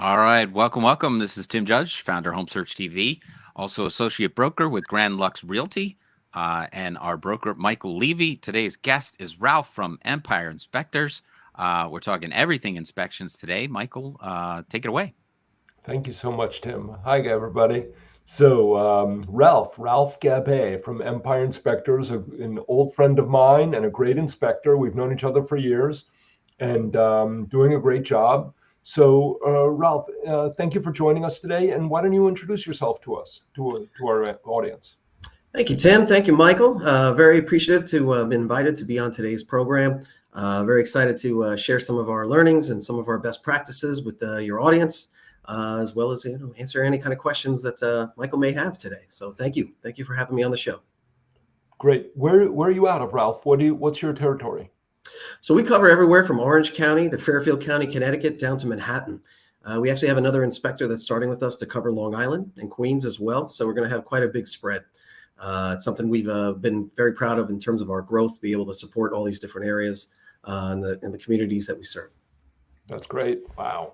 All right, welcome. This is Tim Judge, founder Home Search TV, also associate broker with Grand Lux Realty, and our broker Michael Levy. Today's guest is Ralph from Empire Inspectors. We're talking everything inspections today. Michael, take it away. Thank you so much, Tim. Hi, everybody. So Ralph Gabay from Empire Inspectors, an old friend of mine and a great inspector. We've known each other for years and doing a great job. So Ralph, thank you for joining us today. And why don't you introduce yourself to us, to our audience? Thank you, Tim. Thank you, Michael. Very appreciative to have been invited to be on today's program. Very excited to share some of our learnings and some of our best practices with your audience, as well as answer any kind of questions that Michael may have today. So thank you for having me on the show. Great. Where are you out of, Ralph? What's your territory? So we cover everywhere from Orange County to Fairfield County, Connecticut, down to Manhattan. We actually have another inspector that's starting with us to cover Long Island and Queens as well. So we're going to have quite a big spread. It's something we've been very proud of in terms of our growth, to be able to support all these different areas in the communities that we serve. That's great. Wow.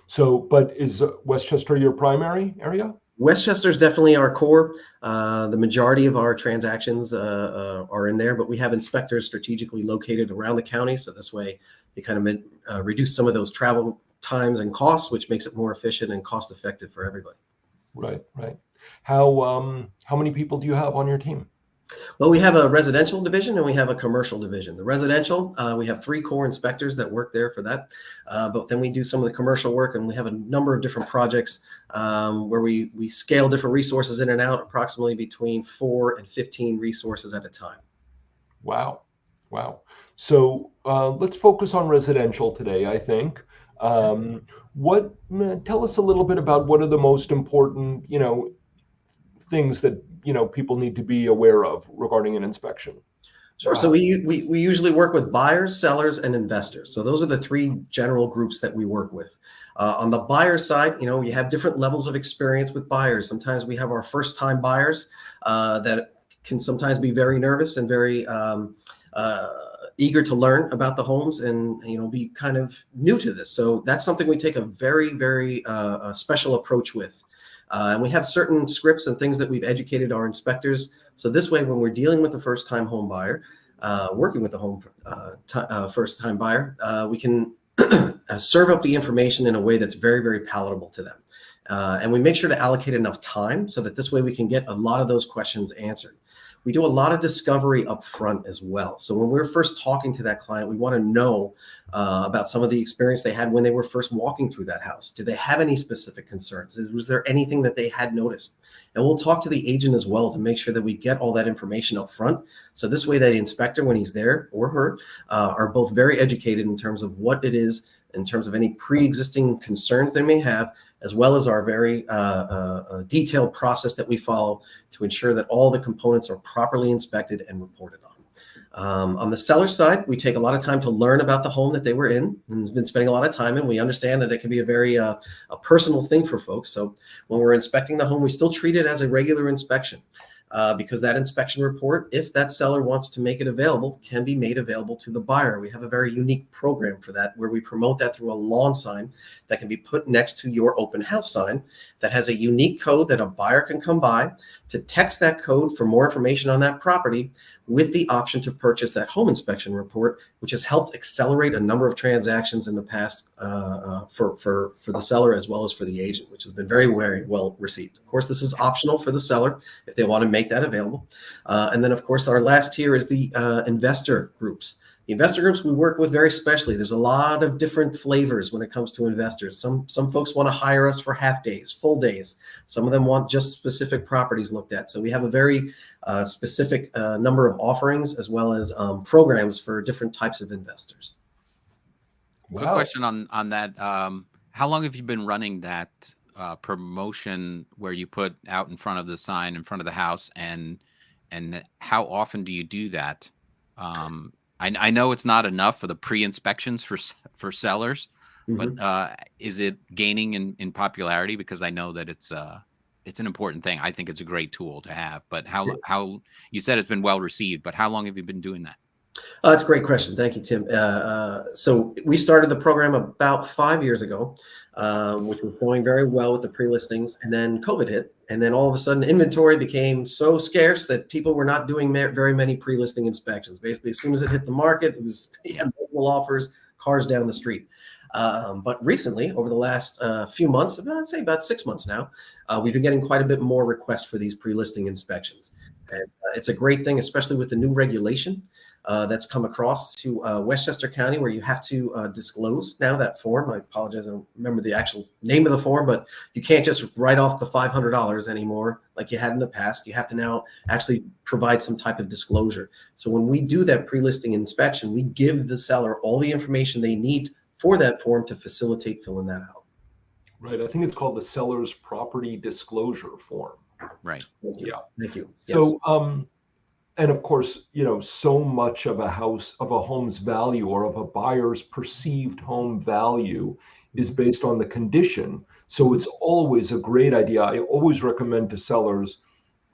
So, but is Westchester your primary area? Westchester is definitely our core. The majority of our transactions are in there, but we have inspectors strategically located around the county. So this way we kind of reduce some of those travel times and costs, which makes it more efficient and cost effective for everybody. Right. How many people do you have on your team? Well, we have a residential division and we have a commercial division. The residential, we have 3 core inspectors that work there for that. But then we do some of the commercial work, and we have a number of different projects where we scale different resources in and out, approximately between 4 and 15 resources at a time. Wow. So let's focus on residential today, I think. Tell us a little bit about what are the most important, things that people need to be aware of regarding an inspection. Sure. So we usually work with buyers, sellers, and investors. So those are the 3 general groups that we work with. On the buyer side, you have different levels of experience with buyers. Sometimes we have our first-time buyers that can sometimes be very nervous and very eager to learn about the homes and be kind of new to this. So that's something we take a very, very special approach with. And we have certain scripts and things that we've educated our inspectors. So this way, when we're dealing with a first-time home buyer, working with a first-time buyer, we can serve up the information in a way that's very, very palatable to them. And we make sure to allocate enough time so that this way we can get a lot of those questions answered. We do a lot of discovery up front as well. So when we're first talking to that client, we want to know about some of the experience they had when they were first walking through that house. Did they have any specific concerns? Was there anything that they had noticed? And we'll talk to the agent as well to make sure that we get all that information up front. So this way that the inspector, when he's there or her, are both very educated in terms of what it is, in terms of any pre-existing concerns they may have, as well as our very detailed process that we follow to ensure that all the components are properly inspected and reported on. On the seller side, we take a lot of time to learn about the home that they were in and been spending a lot of time in. We understand that it can be a very a personal thing for folks. So when we're inspecting the home, we still treat it as a regular inspection. Because that inspection report, if that seller wants to make it available, can be made available to the buyer. We have a very unique program for that, where we promote that through a lawn sign that can be put next to your open house sign that has a unique code that a buyer can come by to text that code for more information on that property, with the option to purchase that home inspection report, which has helped accelerate a number of transactions in the past for the seller as well as for the agent, which has been very, very well received. Of course, this is optional for the seller if they want to make that available. And then, of course, our last tier is the investor groups. The investor groups we work with very specially. There's a lot of different flavors when it comes to investors. Some folks want to hire us for half days, full days. Some of them want just specific properties looked at. So we have a very specific number of offerings as well as programs for different types of investors. Quick question on that. How long have you been running that promotion where you put out in front of the sign in front of the house, and how often do you do that? I know it's not enough for the pre-inspections for sellers, but is it gaining in popularity? Because I know that it's an important thing. I think it's a great tool to have. But how you said it's been well received, but how long have you been doing that? That's a great question. Thank you, Tim. So we started the program about 5 years ago, which was going very well with the pre-listings, and then COVID hit, and then all of a sudden inventory became so scarce that people were not doing very many pre-listing inspections. Basically, as soon as it hit the market, it was multiple offers, cars down the street. But recently, over the last few months, I'd say about 6 months now, we've been getting quite a bit more requests for these pre-listing inspections. And it's a great thing, especially with the new regulation that's come across to Westchester County, where you have to disclose now that form. I apologize, I don't remember the actual name of the form, but you can't just write off the $500 anymore like you had in the past. You have to now actually provide some type of disclosure. So when we do that pre-listing inspection, we give the seller all the information they need for that form to facilitate filling that out. Right. I think it's called the seller's property disclosure form. Right. Thank you. Yeah. Thank you. So, and of course, so much of a home's value or of a buyer's perceived home value is based on the condition. So it's always a great idea. I always recommend to sellers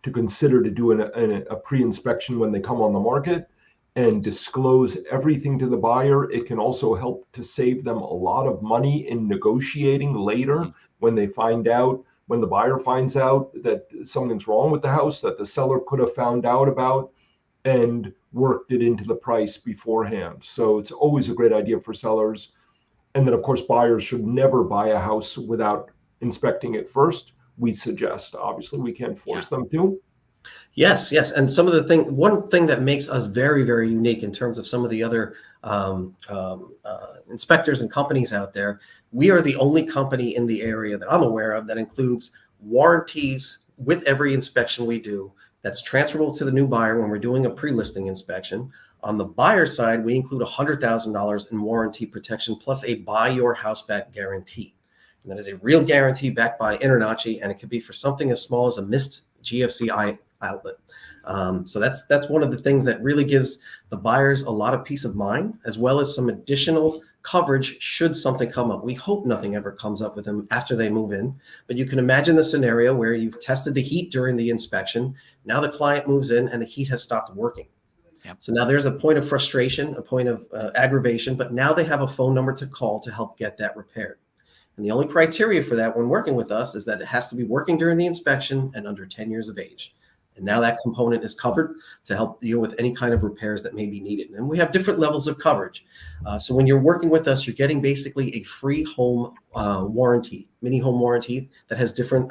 to consider to do a pre-inspection when they come on the market and disclose everything to the buyer. It can also help to save them a lot of money in negotiating later when the buyer finds out that something's wrong with the house that the seller could have found out about and worked it into the price beforehand. So it's always a great idea for sellers. And then, of course, buyers should never buy a house without inspecting it first. We suggest, obviously, we can't force them to. Yes. And one thing that makes us very, very unique in terms of some of the other inspectors and companies out there, we are the only company in the area that I'm aware of that includes warranties with every inspection we do that's transferable to the new buyer when we're doing a pre-listing inspection. On the buyer side, we include $100,000 in warranty protection plus a buy your house back guarantee. And that is a real guarantee backed by InterNACHI, and it could be for something as small as a missed GFCI outlet. So that's one of the things that really gives the buyers a lot of peace of mind, as well as some additional coverage should something come up. We hope nothing ever comes up with them after they move in, but you can imagine the scenario where you've tested the heat during the inspection. Now the client moves in and the heat has stopped working. Yep. So now there's a point of frustration, a point of aggravation, but now they have a phone number to call to help get that repaired. And the only criteria for that when working with us is that it has to be working during the inspection and under 10 years of age. And now that component is covered to help deal with any kind of repairs that may be needed. And we have different levels of coverage. So when you're working with us, you're getting basically a free home warranty, mini home warranty that has different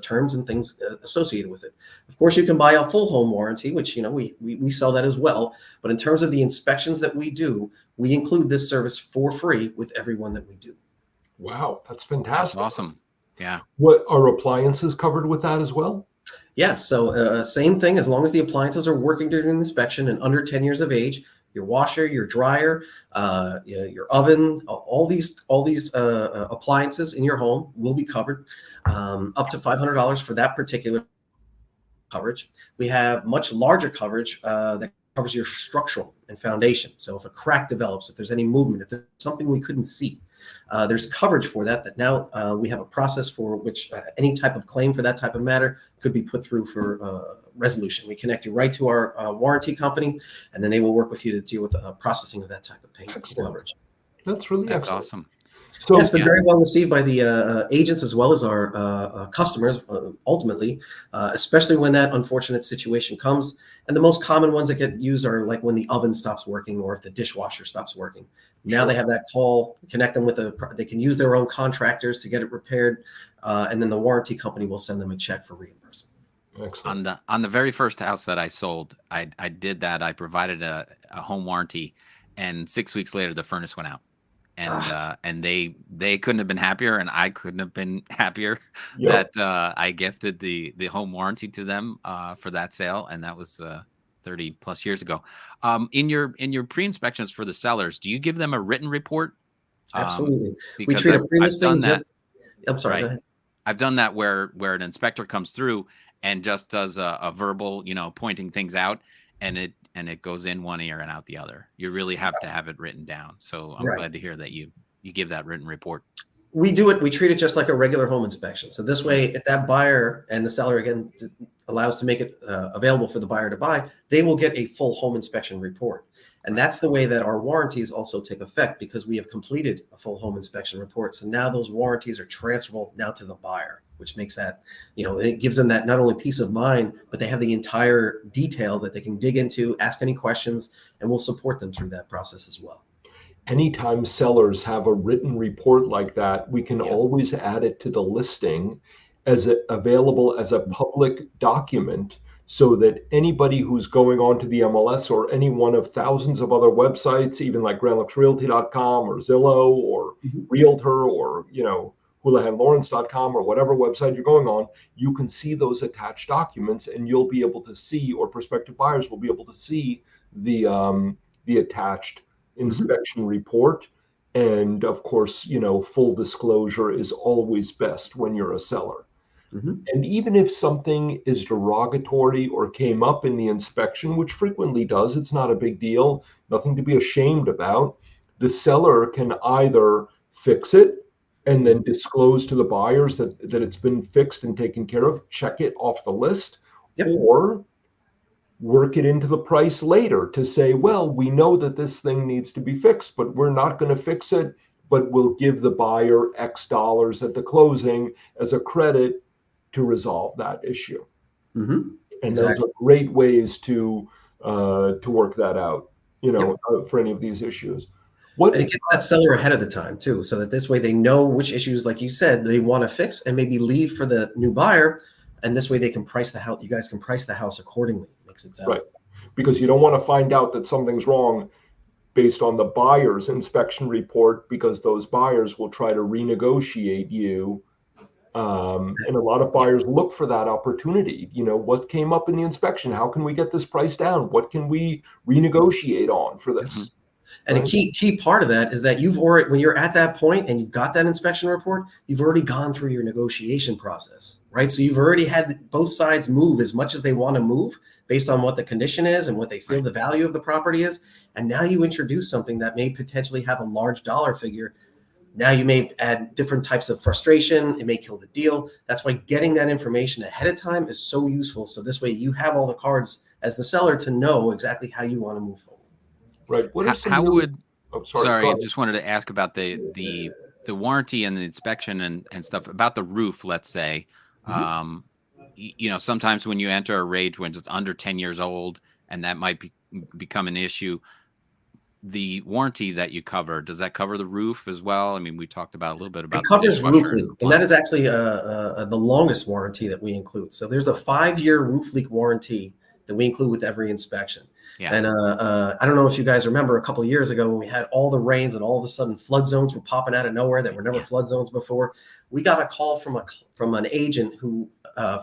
terms and things associated with it. Of course, you can buy a full home warranty, which we sell that as well. But in terms of the inspections that we do, we include this service for free with everyone that we do. Wow, that's fantastic. That's awesome. Yeah. What are appliances covered with that as well? Yes. So same thing, as long as the appliances are working during the inspection and under 10 years of age, your washer, your dryer, your oven, all these appliances in your home will be covered, up to $500 for that particular coverage. We have much larger coverage that covers your structural and foundation. So if a crack develops, if there's any movement, if there's something we couldn't see, there's coverage for that now we have a process for which any type of claim for that type of matter could be put through for resolution. We connect you right to our warranty company, and then they will work with you to deal with the processing of that type of payment coverage. That's really awesome. So it's been very well received by the agents as well as our customers, ultimately, especially when that unfortunate situation comes. And the most common ones that get used are like when the oven stops working or if the dishwasher stops working. Now they have that call, connect them with they can use their own contractors to get it repaired, and then the warranty company will send them a check for reimbursement. On the very first house that I sold, I did that. I provided a home warranty, and 6 weeks later the furnace went out. And Ah, and they couldn't have been happier, and I couldn't have been happier Yep. that I gifted the home warranty to them for that sale, and that was 30 plus years ago. In your pre-inspections for the sellers, do you give them a written report? absolutely. We Because treat a I've done pre-listing that, just. I'm sorry. Go right? ahead. I've done that where an inspector comes through and just does a verbal, pointing things out, and it goes in one ear and out the other. You really have to have it written down. So I'm Right. glad to hear that you give that written report. We do it. We treat it just like a regular home inspection. So this way, if that buyer and the seller again allows to make it available for the buyer to buy, they will get a full home inspection report. And that's the way that our warranties also take effect, because we have completed a full home inspection report. So now those warranties are transferable now to the buyer, which makes that, it gives them that not only peace of mind, but they have the entire detail that they can dig into, ask any questions, and we'll support them through that process as well. Anytime sellers have a written report like that, we can Yeah. always add it to the listing available as a public document, so that anybody who's going on to the MLS or any one of thousands of other websites, even like grandluxrealty.com or Zillow or Mhm. Realtor or, houlihanlawrence.com or whatever website you're going on, you can see those attached documents, and you'll be able to see, or prospective buyers will be able to see the attached Mhm. inspection report. And of course, full disclosure is always best when you're a seller. Mhm. And even if something is derogatory or came up in the inspection, which frequently does, it's not a big deal, nothing to be ashamed about. The seller can either fix it and then Mhm. disclose to the buyers that it's been fixed and taken care of, check it off the list, Yep. or work it into the price later to say, well, we know that this thing needs to be fixed, but we're not going to fix it, but we'll give the buyer X dollars at the closing as a credit to resolve that issue. Mhm. And those Exactly. are great ways to work that out, Yep. for any of these issues. And What it gets that seller ahead of the time too, so that this way they know which issues, like you said, they want to fix and maybe leave for the new buyer. And this way they can price the house. You guys can price the house accordingly. Makes it Right, because you don't want to find out that something's wrong based on the buyer's inspection report, because those buyers will try to renegotiate you. And a lot of Yeah. buyers look for that opportunity. What came up in the inspection? How can we get this price down? What can we renegotiate on for Mhm. this? And a Right? key part of that is that you've already, when you're at that point and you've got that inspection report, you've already gone through your negotiation process, right? So you've already had both sides move as much as they want to move based on what the condition is and what they feel Right. the value of the property is. And now you introduce something that may potentially have a large dollar figure. Now you may add different types of frustration. It may kill the deal. That's why getting that information ahead of time is so useful. So this way you have all the cards as the seller to know exactly how you want to move forward. Right. What are some How really? would Oh, sorry. Go Sorry, I ahead. just wanted to ask about the warranty and the inspection and stuff about the roof, let's say. Mhm. Sometimes when you enter a range when it's under 10 years old, and that might become an issue, the warranty that you cover, does that cover the roof as well? I mean, we talked about a little bit It about the covers roof dishwasher and leak, and that is appliances. actually the longest warranty that we include. So there's a 5-year roof leak warranty that we include with every inspection. Yeah. And I don't know if you guys remember a couple of years ago when we had all the rains and all of a sudden flood zones were popping out of nowhere that were never Yeah. flood zones before. We got a call from an agent who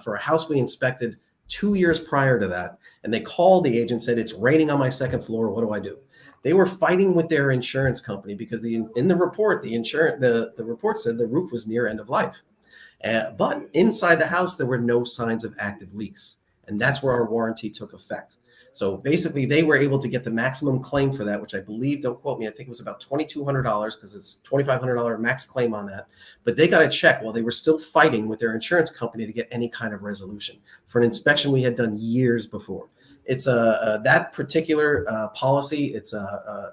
for a house we inspected 2 years prior to that, and they called the agent and said, "It's raining on my second floor. What do I do?" They were fighting with their insurance company because in the report, the report said the roof was near end of life. But inside the house, there were no signs of active leaks. And that's where our warranty took effect. So basically, they were able to get the maximum claim for that, which I believe, don't quote me, I think it was about $2,200 because it's $2,500 max claim on that. But they got a check while they were still fighting with their insurance company to get any kind of resolution for an inspection we had done years before. It's that particular policy. It's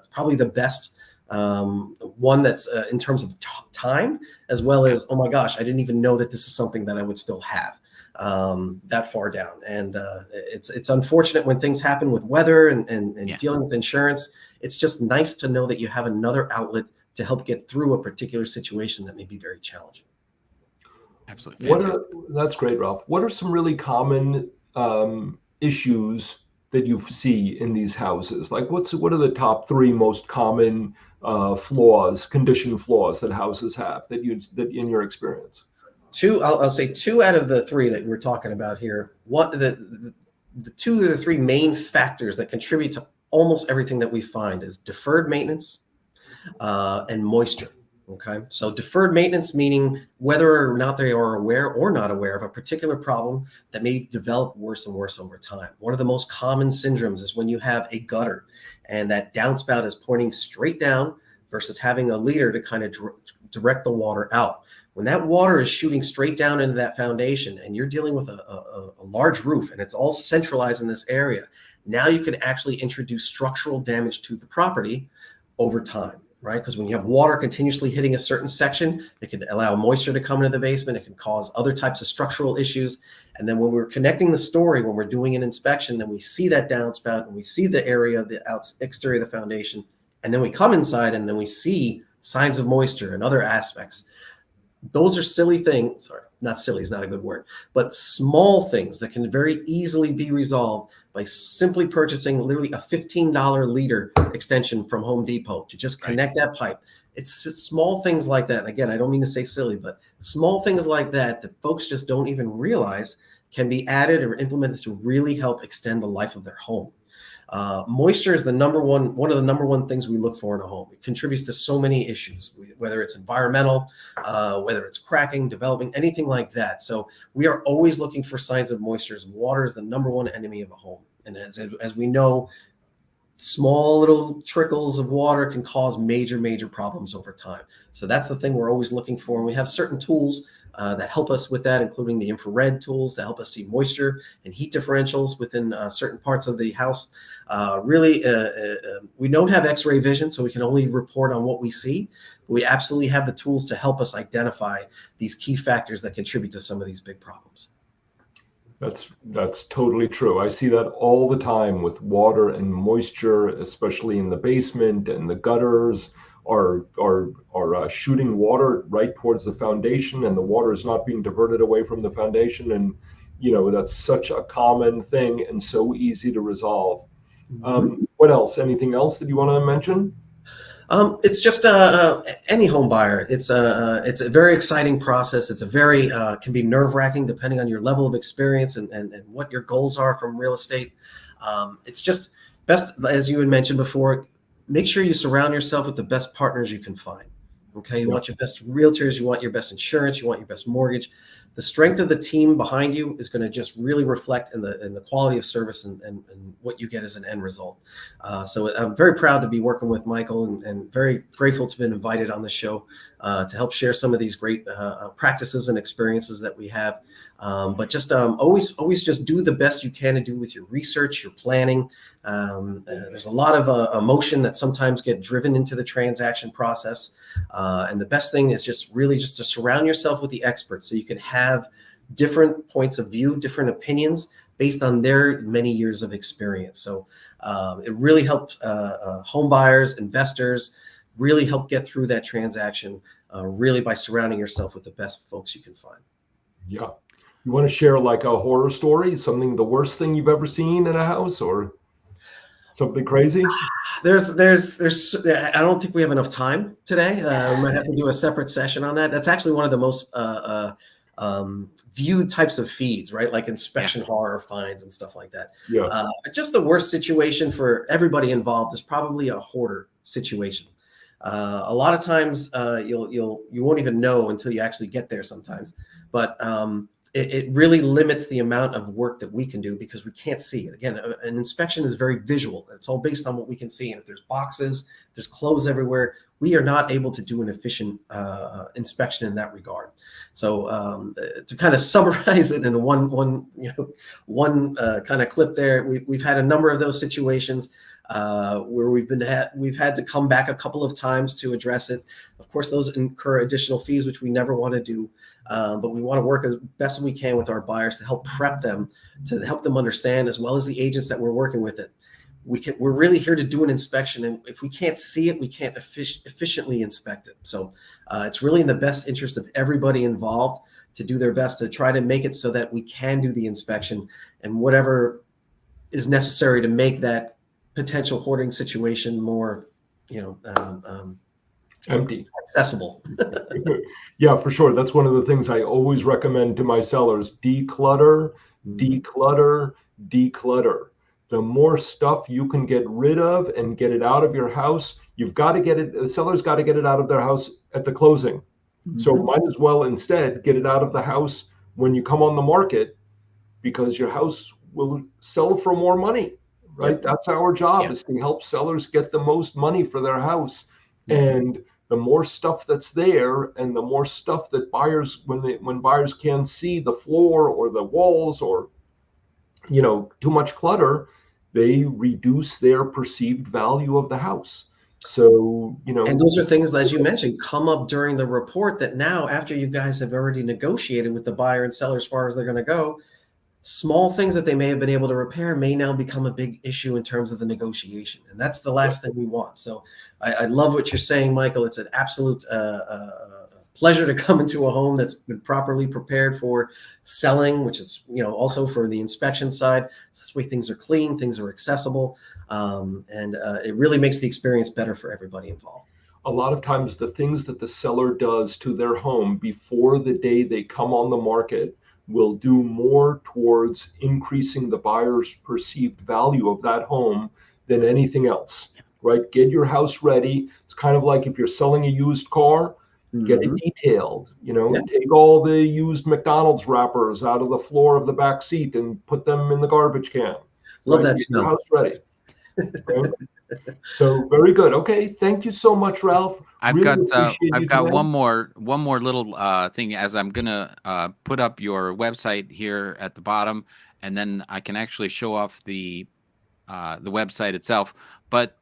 probably the best one that's in terms of time, as well Yeah. as, oh my gosh, I didn't even know that this is something that I would still have that far down. And it's unfortunate when things happen with weather and Yeah. dealing with insurance. It's just nice to know that you have another outlet to help get through a particular situation that may be very challenging. Absolutely What are fantastic. That's great, Ralph. What are some really common issues that you see in these houses? Like what are the top three most common condition flaws that houses have that in your experience? I'll say two out of the three that we're talking about here. The two of the three main factors that contribute to almost everything that we find is deferred maintenance and moisture. Okay, so deferred maintenance meaning whether or not they are aware or not aware of a particular problem that may develop worse and worse over time. One of the most common syndromes is when you have a gutter and that downspout is pointing straight down versus having a leader to kind of direct the water out. When that water is shooting straight down into that foundation and you're dealing with a large roof and it's all centralized in this area, now you can actually introduce structural damage to the property over time, right? Because when you have water continuously hitting a certain section, it can allow moisture to come into the basement. It can cause other types of structural issues. And then when we're connecting the story, when we're doing an inspection, then we see that downspout and we see the area of the exterior of the foundation. And then we come inside and then we see signs of moisture and other aspects. Those are silly things. Sorry, not silly is not a good word, but small things that can very easily be resolved by simply purchasing literally a $15 liter extension from Home Depot to just connect that pipe. It's small things like that. And again, I don't mean to say silly, but small things like that folks just don't even realize can be added or implemented to really help extend the life of their home. Moisture is one of the number one things we look for in a home. It contributes to so many issues, whether it's environmental, whether it's cracking, developing, anything like that. So we are always looking for signs of moisture. Water is the number one enemy of a home. And as we know, small little trickles of water can cause major problems over time. So that's the thing we're always looking for. And we have certain tools that help us with that, including the infrared tools that help us see moisture and heat differentials within certain parts of the house. We don't have X-ray vision, so we can only report on what we see. But we absolutely have the tools to help us identify these key factors that contribute to some of these big problems. That's totally true. I see that all the time with water and moisture, especially in the basement, and the gutters are shooting water right towards the foundation, and the water is not being diverted away from the foundation. And that's such a common thing and so easy to resolve. What else? Anything else that you want to mention? It's just any home buyer. It's a very exciting process. It's a very can be nerve-wracking depending on your level of experience and what your goals are from real estate. It's just best, as you had mentioned before, make sure you surround yourself with the best partners you can find. Okay, you want your best realtors, you want your best insurance, you want your best mortgage. The strength of the team behind you is going to just really reflect in the quality of service and what you get as an end result. So I'm very proud to be working with Michael and very grateful to have been invited on the show to help share some of these great practices and experiences that we have. But just always just do the best you can to do with your research, your planning. There's a lot of emotion that sometimes get driven into the transaction process. And the best thing is just to surround yourself with the experts so you can have different points of view, different opinions based on their many years of experience. So it really helps home buyers, investors, really help get through that transaction really by surrounding yourself with the best folks you can find. Yeah. You want to share like a horror story, the worst thing you've ever seen in a house or something crazy? There's I don't think we have enough time today. We might have to do a separate session on that. That's actually one of the most viewed types of feeds, right? Like inspection horror finds and stuff like that. Yeah. Just the worst situation for everybody involved is probably a hoarder situation. A lot of times you won't even know until you actually get there sometimes, but it really limits the amount of work that we can do because we can't see it. Again, an inspection is very visual. It's all based on what we can see. And if there's boxes, there's clothes everywhere, we are not able to do an efficient inspection in that regard. So to kind of summarize it in one kind of clip there, we've had a number of those situations where we've had to come back a couple of times to address it. Of course, those incur additional fees, which we never want to do. But we want to work as best as we can with our buyers to help prep them, to help them understand, as well as the agents that we're working with it. We're really here to do an inspection, and if we can't see it, we can't efficiently inspect it. So it's really in the best interest of everybody involved to do their best to try to make it so that we can do the inspection, and whatever is necessary to make that potential hoarding situation more, empty. accessible. Yeah, for sure. That's one of the things I always recommend to my sellers: declutter, declutter, declutter. The more stuff you can get rid of and get it out of your house, you've got to get it. The seller's got to get it out of their house at the closing. So might as well instead get it out of the house when you come on the market, because your house will sell for more money, right? Yep. That's our job, Yeah. is to help sellers get the most money for their house. Yeah. And the more stuff that's there, and the more stuff that buyers, when buyers can see the floor or the walls, or too much clutter, they reduce their perceived value of the house. So and those are things, as you mentioned, come up during the report that now, after you guys have already negotiated with the buyer and seller as far as they're going to go, small things that they may have been able to repair may now become a big issue in terms of the negotiation. And that's the last thing we want. So I love what you're saying, Michael. It's an absolute pleasure to come into a home that's been properly prepared for selling, which is, also for the inspection side. This way things are clean, things are accessible, and it really makes the experience better for everybody involved. A lot of times the things that the seller does to their home before the day they come on the market will do more towards increasing the buyer's perceived value of that home than anything else, right? Get your house ready. It's kind of like if you're selling a used car, get it detailed, take all the used McDonald's wrappers out of the floor of the back seat and put them in the garbage can. Love that Get smell. your house ready. Right? So very good. Okay, thank you so much, Ralph. I've got one doing. more little thing, as I'm gonna put up your website here at the bottom, and then I can actually show off the website itself. But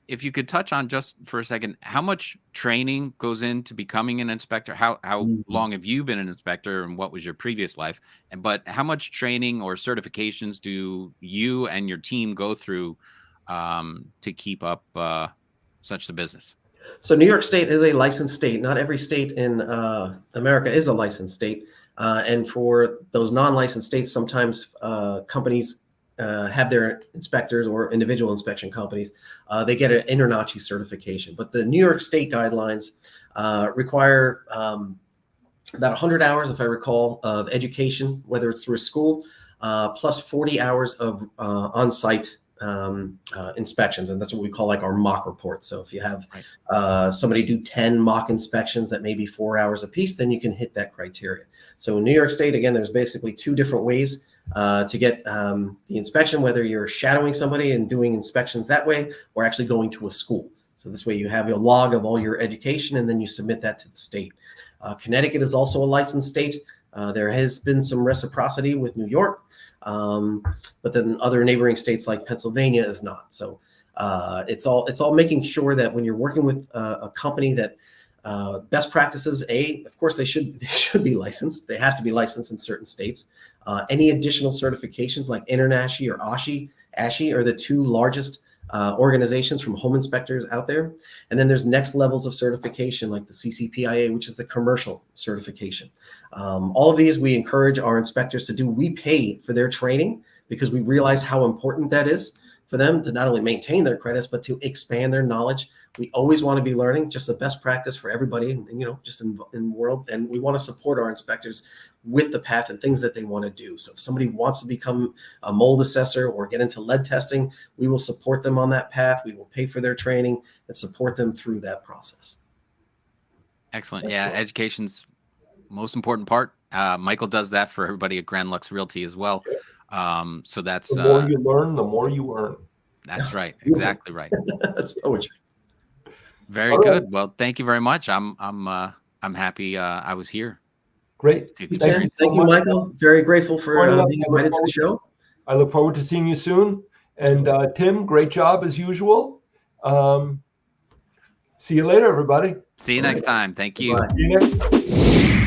if you could touch on, just for a second, how much training goes into becoming an inspector? How long have you been an inspector, and what was your previous life? But how much training or certifications do you and your team go through to keep up such the business? So New York State is a licensed state. Not every state in America is a licensed state. And for those non-licensed states, sometimes companies have their inspectors, or individual inspection companies, they get an INTERNACHI certification. But the New York State guidelines require about 100 hours, if I recall, of education, whether it's through a school, plus 40 hours of on-site inspections. And that's what we call like our mock report. So if you have somebody do 10 mock inspections that may be 4 hours a piece, then you can hit that criteria. So in New York State, again, there's basically two different ways to get the inspection, whether you're shadowing somebody and doing inspections that way, or actually going to a school. So this way you have a log of all your education, and then you submit that to the state. Connecticut is also a licensed state. There has been some reciprocity with New York, but then other neighboring states like Pennsylvania is not. So it's all making sure that when you're working with a company, that best practices, of course they should be licensed. They have to be licensed in certain states. Any additional certifications like INTERNACHI or ASHI are the two largest organizations from home inspectors out there. And then there's next levels of certification like the CCPIA, which is the commercial certification. All of these we encourage our inspectors to do. We pay for their training because we realize how important that is for them to not only maintain their credits, but to expand their knowledge. We always want to be learning, just the best practice for everybody, just in the world. And we want to support our inspectors with the path and things that they want to do. So if somebody wants to become a mold assessor or get into lead testing, we will support them on that path. We will pay for their training and support them through that process. Excellent. Yeah, education's most important part. Michael does that for everybody at Grand Lux Realty as well. So that's the more you learn, the more you earn. That's right. Exactly right. That's poetry. Very good. Well, thank you very much. I'm happy I was here. Great. Thank you, Michael. Very grateful for being invited to the show. I look forward to seeing you soon. And Tim, great job as usual. See you later, everybody. See you next time. Thank you. Bye. See you next